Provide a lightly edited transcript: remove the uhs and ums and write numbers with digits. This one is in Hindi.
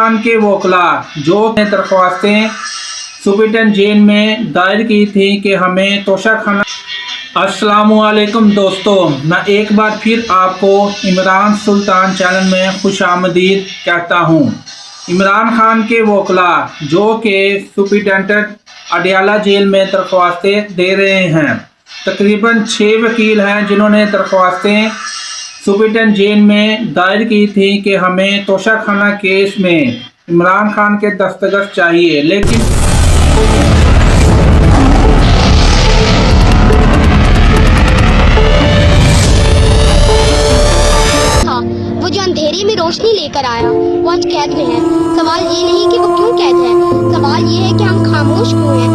खान के वकला जो ने दरख्वास्तें सुपरिटेंडेंट जेल में दायर की थी कि हमें तोशाखाना। अस्सलामुअलैकुम दोस्तों, मैं एक बार फिर आपको इमरान सुल्तान चैनल में खुशामदीद कहता हूँ। इमरान खान के वकला जो कि सुपरिटेंडेंट अडयाला जेल में दरख्वास्तें दे रहे हैं, तकरीबन 6 वकील हैं जिन्होंने दरख्वास्तें सुपरिटेंडेंट जेल में दायर की थी कि हमें तोशाखाना केस में इमरान खान के दस्तखत चाहिए, लेकिन वो जो अंधेरे में रोशनी लेकर आया वो आज कैद में है। सवाल ये नहीं कि वो क्यों कैद है, सवाल ये है कि हम खामोश क्यों हैं।